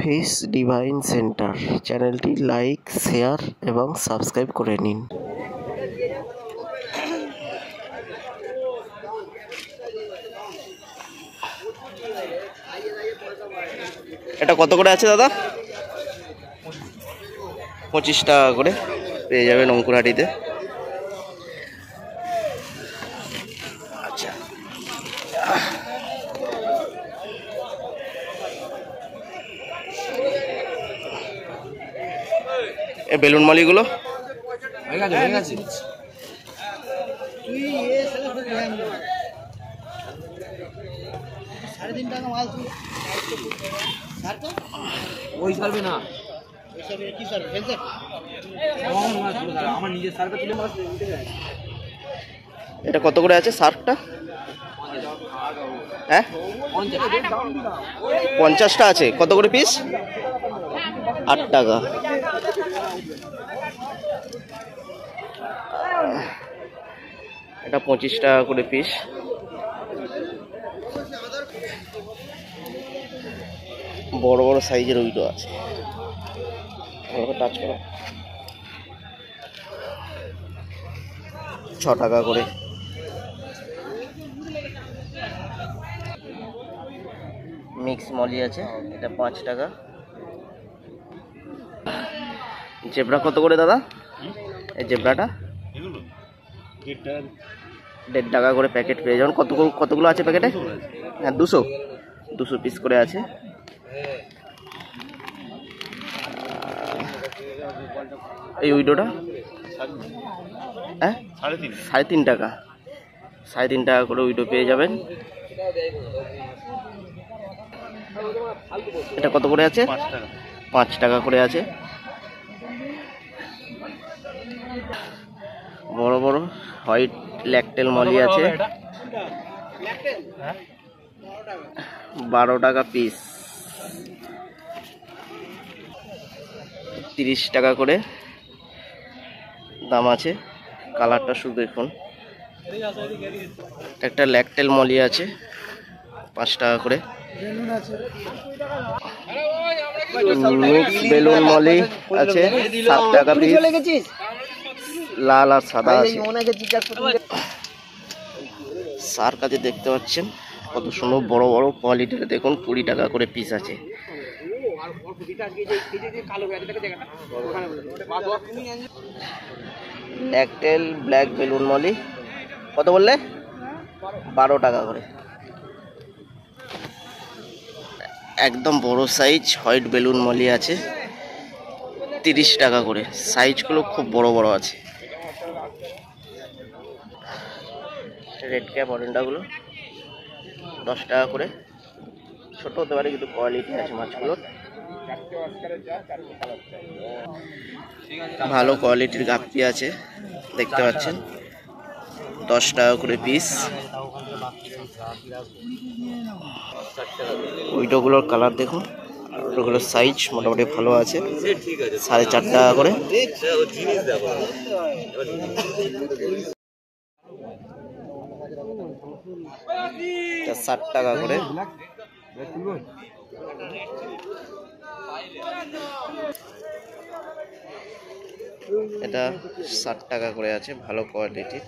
Fish divine centre চ্যানেলটি like, share এবং subscribe করে নিন। এটা কত করে আছে দাদা? 25 টাকা করে পেয়ে যাবেন অঙ্কুরহাটিতে। আচ্ছা, এই বেলুন মালিগুলো ওই সার্ভে না, এটা কত করে আছে সার্ফটা? হ্যাঁ, 50টা আছে। কত করে পিস? 8 টাকা। এটা 25 টাকা করে পিস। বড় বড় সাইজের উইডো আছে, টাচ করো। 6 টাকা করে। মিক্স মলি আছে, এটা 5 টাকা। জেব্রা কত করে দাদা? এই জেব্রাটা 1.5 টাকা করে প্যাকেট পেয়ে যাবেন। কতগুলো আছে প্যাকেটে? হ্যাঁ, 200 পিস করে আছে। এই উইডোটা হ্যাঁ 3.5 টাকা। 3.5 টাকা করে উইডো পেয়ে যাবেন। এটা কত করে আছে? 5 টাকা করে আছে। বড় বড় হোয়াইট ল্যাকটেল মলি আছে, 12 টাকা পিস। 30 টাকা করে দাম আছে। কালারটা শুধু দেখুন। একটা ল্যাকটেল মলি আছে, 5 টাকা করে। মিক্স বেলুন মলি আছে, 7 টাকা পিস। লাল আর সাদা আছে। সার কাজে দেখতে পাচ্ছেন কত সুন্দর বড় বড় কোয়ালিটির। দেখুন 20 টাকা করে পিস আছে। ল্যাকটেল ব্ল্যাক বেলুন মলি কত বললে? 12 টাকা করে। একদম বড় সাইজ হোয়াইট বেলুন মলি আছে, 30 টাকা করে। সাইজগুলো খুব বড় বড় আছে। রেড ক্যাপ অরেন্ডাগুলো 10 টাকা করে। ছোট হতে পারে কিন্তু কোয়ালিটি আছে মাছগুলোর। ভালো কোয়ালিটির গাপ্পি আছে, দেখতে পাচ্ছেন 10 টাকা করে পিস। উইডোগুলোর কালার দেখুন, ওগুলোর সাইজ মোটামুটি ভালো আছে। 4.5 টাকা করে। 60 টাকা করে। এটা 60 টাকা করে আছে, ভালো কোয়ালিটির।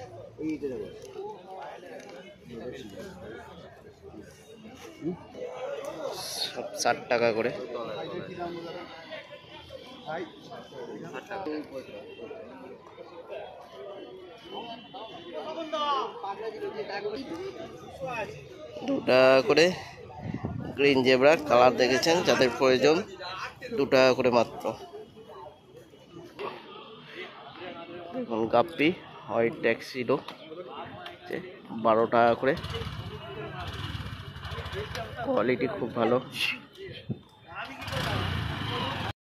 60 টাকা করে। দু টাকা করে গ্রিন জেব্রা কালার দেখেছেন, যাদের প্রয়োজন 2 টাকা করে মাত্র। দেখুন গাপ্পি হোয়াইট ট্যাক্সিডো 12 টাকা করে। কোয়ালিটি খুব ভালো।